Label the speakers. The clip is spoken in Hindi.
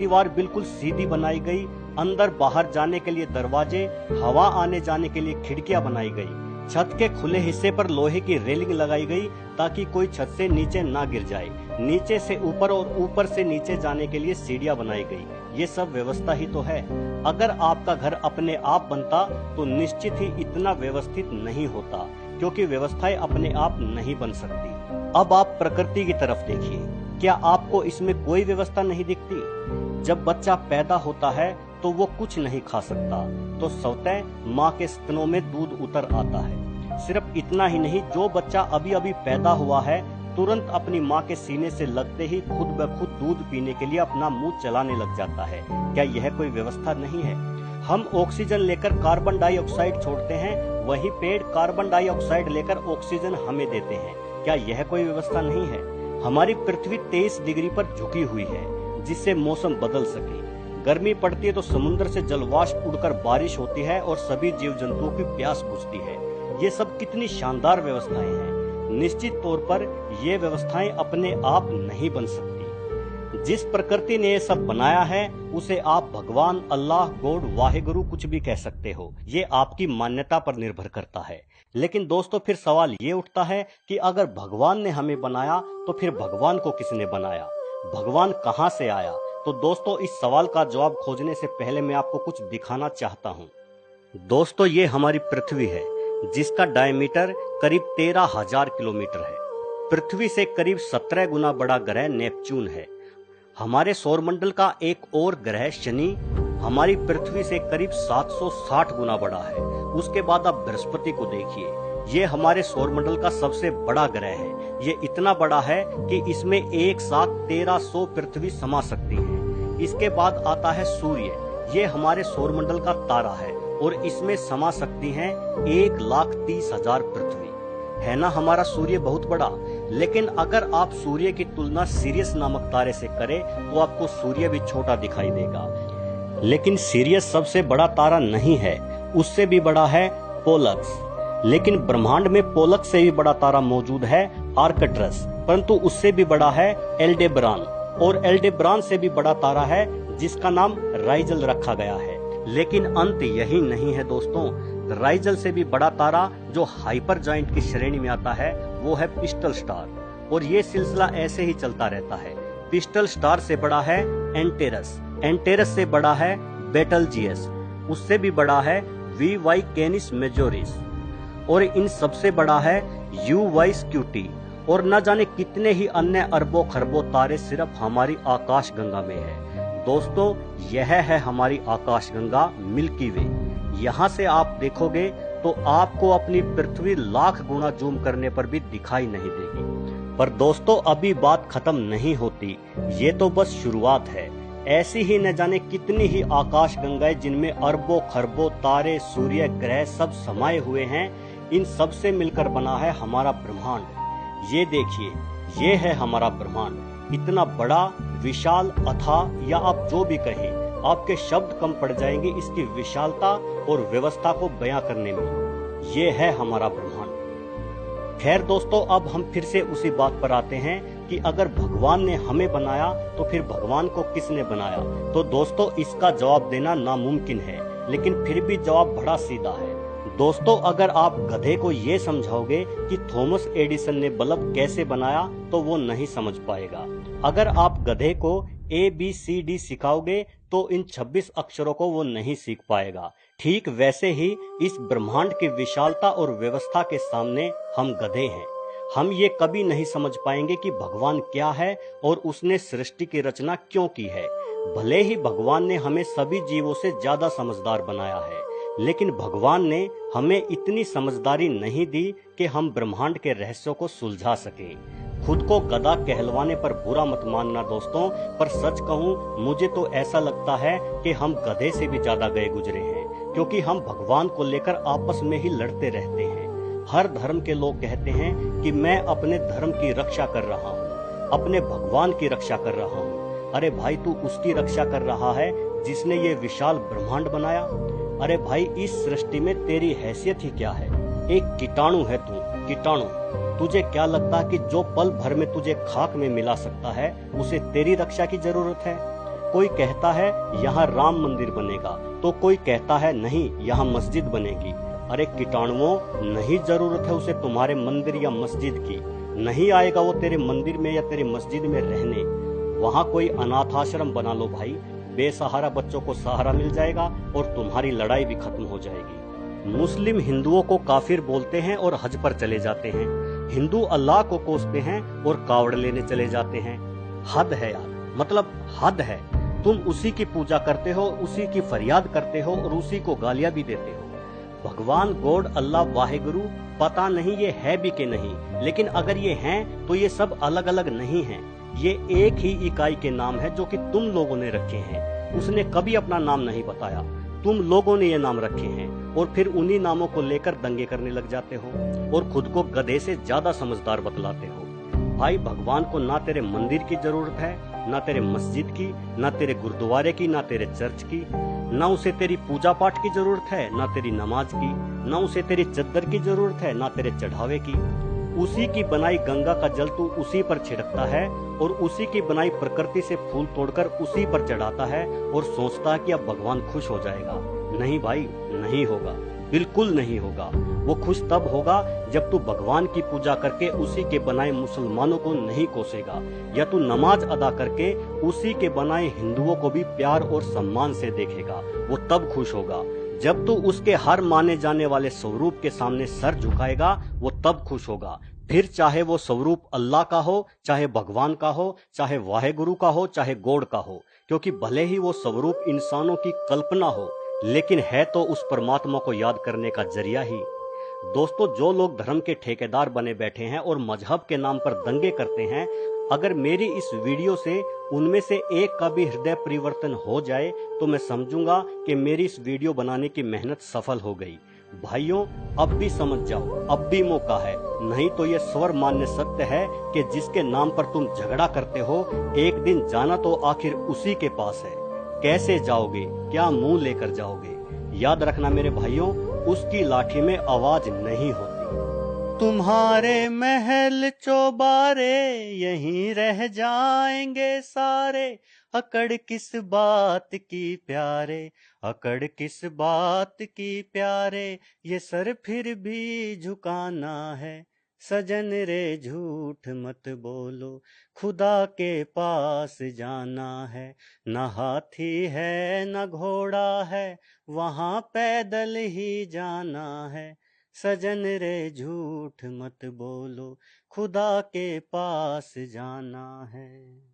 Speaker 1: दीवार बिल्कुल सीधी बनाई गई, अंदर बाहर जाने के लिए दरवाजे, हवा आने जाने के लिए खिड़कियां बनाई गई। छत के खुले हिस्से पर लोहे की रेलिंग लगाई गई ताकि कोई छत से नीचे ना गिर जाए। नीचे से ऊपर और ऊपर से नीचे जाने के लिए सीढ़ियां बनाई गई। ये सब व्यवस्था ही तो है। अगर आपका घर अपने आप बनता तो निश्चित ही इतना व्यवस्थित नहीं होता, क्योंकि व्यवस्थाएं अपने आप नहीं बन सकती। अब आप प्रकृति की तरफ देखिए, क्या आपको इसमें कोई व्यवस्था नहीं दिखती? जब बच्चा पैदा होता है तो वो कुछ नहीं खा सकता, तो स्वतः माँ के स्तनों में दूध उतर आता है। सिर्फ इतना ही नहीं, जो बच्चा अभी अभी पैदा हुआ है तुरंत अपनी माँ के सीने से लगते ही खुद ब खुद दूध पीने के लिए अपना मुंह चलाने लग जाता है। क्या यह कोई व्यवस्था नहीं है? हम ऑक्सीजन लेकर कार्बन डाइऑक्साइड छोड़ते हैं, वही पेड़ कार्बन डाइऑक्साइड लेकर ऑक्सीजन हमें देते हैं। क्या यह कोई व्यवस्था नहीं है? हमारी पृथ्वी 23 डिग्री पर झुकी हुई है, जिससे मौसम बदल सके। गर्मी पड़ती है तो समुद्र से जलवाष्प उड़कर बारिश होती है और सभी जीव जंतुओं की प्यास बुझती है। ये सब कितनी शानदार व्यवस्थाएं हैं। निश्चित तौर पर ये व्यवस्थाएं अपने आप नहीं बन सकती। जिस प्रकृति ने ये सब बनाया है उसे आप भगवान, अल्लाह, गॉड, वाहेगुरु कुछ भी कह सकते हो। ये आपकी मान्यता पर निर्भर करता है। लेकिन दोस्तों, फिर सवाल ये उठता है कि अगर भगवान ने हमें बनाया तो फिर भगवान को किसने बनाया? भगवान कहाँ से आया? तो दोस्तों, इस सवाल का जवाब खोजने से पहले मैं आपको कुछ दिखाना चाहता हूँ। दोस्तों, ये हमारी पृथ्वी है, जिसका डायमीटर करीब 13,000 किलोमीटर है। पृथ्वी से करीब 17 गुना बड़ा ग्रह नेपच्यून है। हमारे सौरमंडल का एक और ग्रह शनि हमारी पृथ्वी से करीब 760 गुना बड़ा है। उसके बाद आप बृहस्पति को देखिए, ये हमारे सौरमंडल का सबसे बड़ा ग्रह है। ये इतना बड़ा है कि इसमें एक साथ 1300 पृथ्वी समा सकती है। इसके बाद आता है सूर्य, ये हमारे सौरमंडल का तारा है और इसमें समा सकती हैं 1,30,000 पृथ्वी। है ना हमारा सूर्य बहुत बड़ा? लेकिन अगर आप सूर्य की तुलना सीरियस नामक तारे से करें तो आपको सूर्य भी छोटा दिखाई देगा। लेकिन सीरियस सबसे बड़ा तारा नहीं है, उससे भी बड़ा है पोलक्स। लेकिन ब्रह्मांड में पोलक्स से भी बड़ा तारा मौजूद है आर्कट्रस, परंतु उससे भी बड़ा है एल्डेबरान, और एल्डेबरान से भी बड़ा तारा है जिसका नाम राइजल रखा गया है। लेकिन अंत यही नहीं है दोस्तों, राइजल से भी बड़ा तारा जो हाइपर जाइंट की श्रेणी में आता है वो है पिस्टल स्टार, और ये सिलसिला ऐसे ही चलता रहता है। पिस्टल स्टार से बड़ा है एंटेरस, एंटेरस से बड़ा है बेटलजियस, उससे भी बड़ा है वी कैनिस मेजोरिस, और इन सबसे बड़ा है यू स्क्यूटी, और न जाने कितने ही अन्य अरबों खरबों तारे सिर्फ हमारी आकाश गंगा में है। दोस्तों, यह है हमारी आकाश गंगा मिल्की वे। यहाँ से आप देखोगे तो आपको अपनी पृथ्वी लाख गुना जूम करने पर भी दिखाई नहीं देगी। पर दोस्तों, अभी बात खत्म नहीं होती, ये तो बस शुरुआत है। ऐसी ही न जाने कितनी ही आकाश गंगाएं जिनमें अरबों खरबों तारे, सूर्य, ग्रह सब समाये हुए हैं। इन सब से मिलकर बना है हमारा ब्रह्मांड। ये देखिए, ये है हमारा ब्रह्मांड। इतना बड़ा, विशाल, अथाह, या आप जो भी कहें, आपके शब्द कम पड़ जाएंगे इसकी विशालता और व्यवस्था को बयां करने में। ये है हमारा ब्रह्मांड। खैर दोस्तों, अब हम फिर से उसी बात पर आते हैं कि अगर भगवान ने हमें बनाया तो फिर भगवान को किसने बनाया? तो दोस्तों, इसका जवाब देना नामुमकिन है, लेकिन फिर भी जवाब बड़ा सीधा है। दोस्तों, अगर आप गधे को ये समझाओगे कि थॉमस एडिसन ने बल्ब कैसे बनाया तो वो नहीं समझ पाएगा। अगर आप गधे को ABCD सिखाओगे तो इन 26 अक्षरों को वो नहीं सीख पाएगा। ठीक वैसे ही इस ब्रह्मांड की विशालता और व्यवस्था के सामने हम गधे हैं। हम ये कभी नहीं समझ पाएंगे कि भगवान क्या है और उसने सृष्टि की रचना क्यों की है। भले ही भगवान ने हमें सभी जीवों से ज्यादा समझदार बनाया है, लेकिन भगवान ने हमें इतनी समझदारी नहीं दी कि हम ब्रह्मांड के रहस्यों को सुलझा सके। खुद को गधा कहलवाने पर बुरा मत मानना दोस्तों, पर सच कहूँ मुझे तो ऐसा लगता है कि हम गधे से भी ज्यादा गए गुजरे हैं, क्योंकि हम भगवान को लेकर आपस में ही लड़ते रहते हैं। हर धर्म के लोग कहते हैं कि मैं अपने धर्म की रक्षा कर रहा हूँ, अपने भगवान की रक्षा कर रहा हूँ। अरे भाई, तू उसकी रक्षा कर रहा है जिसने ये विशाल ब्रह्मांड बनाया। अरे भाई, इस सृष्टि में तेरी हैसियत ही क्या है? एक कीटाणु है तू, कीटाणु। तुझे क्या लगता है कि जो पल भर में तुझे खाक में मिला सकता है उसे तेरी रक्षा की जरूरत है? कोई कहता है यहाँ राम मंदिर बनेगा, तो कोई कहता है नहीं यहाँ मस्जिद बनेगी। अरे कीटाणुओं, नहीं जरूरत है उसे तुम्हारे मंदिर या मस्जिद की, नहीं आएगा वो तेरे मंदिर में या तेरे मस्जिद में रहने। वहां कोई अनाथ आश्रम बना लो भाई, बेसहारा बच्चों को सहारा मिल जाएगा और तुम्हारी लड़ाई भी खत्म हो जाएगी। मुस्लिम हिंदुओं को काफिर बोलते हैं और हज पर चले जाते हैं, हिंदू अल्लाह को कोसते हैं और कावड़ लेने चले जाते हैं। हद है यार, मतलब हद है। तुम उसी की पूजा करते हो, उसी की फरियाद करते हो और उसी को गालियां भी देते हो। भगवान गॉड अल्लाह वाहेगुरु पता नहीं ये है भी कि नहीं, लेकिन अगर ये हैं तो ये सब अलग अलग नहीं हैं। ये एक ही इकाई के नाम है जो कि तुम लोगों ने रखे हैं। उसने कभी अपना नाम नहीं बताया, तुम लोगों ने ये नाम रखे हैं और फिर उन्हीं नामों को लेकर दंगे करने लग जाते हो और खुद को गधे से ज्यादा समझदार बतलाते हो। भाई भगवान को ना तेरे मंदिर की जरूरत है, ना तेरे मस्जिद की, ना तेरे गुरुद्वारे की, ना तेरे चर्च की, ना उसे तेरी पूजा पाठ की जरूरत है, ना तेरी नमाज की, ना उसे तेरी चद्दर की जरूरत है, ना तेरे चढ़ावे की। उसी की बनाई गंगा का जल तू उसी पर छिड़कता है और उसी की बनाई प्रकृति से फूल तोड़कर उसी पर चढ़ाता है और सोचता है कि अब भगवान खुश हो जाएगा। नहीं भाई, नहीं होगा, बिल्कुल नहीं होगा। वो खुश तब होगा जब तू भगवान की पूजा करके उसी के बनाए मुसलमानों को नहीं कोसेगा, या तू नमाज अदा करके उसी के बनाए हिंदुओं को भी प्यार और सम्मान से देखेगा। वो तब खुश होगा। जब तू उसके हर माने जाने वाले स्वरूप के सामने सर झुकाएगा, वो तब खुश होगा। फिर चाहे वो स्वरूप अल्लाह का हो, चाहे भगवान का हो, चाहे वाहेगुरु का हो, चाहे गॉड का हो, क्योंकि भले ही वो स्वरूप इंसानों की कल्पना हो, लेकिन है तो उस परमात्मा को याद करने का जरिया ही। दोस्तों, जो लोग धर्म के ठेकेदार बने बैठे हैं और मजहब के नाम पर दंगे करते हैं, अगर मेरी इस वीडियो से उनमें से एक का भी हृदय परिवर्तन हो जाए तो मैं समझूंगा कि मेरी इस वीडियो बनाने की मेहनत सफल हो गई। भाइयों, अब भी समझ जाओ, अब भी मौका है, नहीं तो यह स्वर मान्य सत्य है कि जिसके नाम पर तुम झगड़ा करते हो, एक दिन जाना तो आखिर उसी के पास है। कैसे जाओगे, क्या मुंह लेकर जाओगे? याद रखना मेरे भाइयों, उसकी लाठी में आवाज नहीं होती। तुम्हारे महल चौबारे यहीं रह जाएंगे सारे, अकड़ किस बात की प्यारे, अकड़ किस बात की प्यारे, ये सर फिर भी झुकाना है। सजन रे झूठ मत बोलो, खुदा के पास जाना है। न हाथी है न घोड़ा है, वहां पैदल ही जाना है। सजन रे झूठ मत बोलो, खुदा के पास जाना है।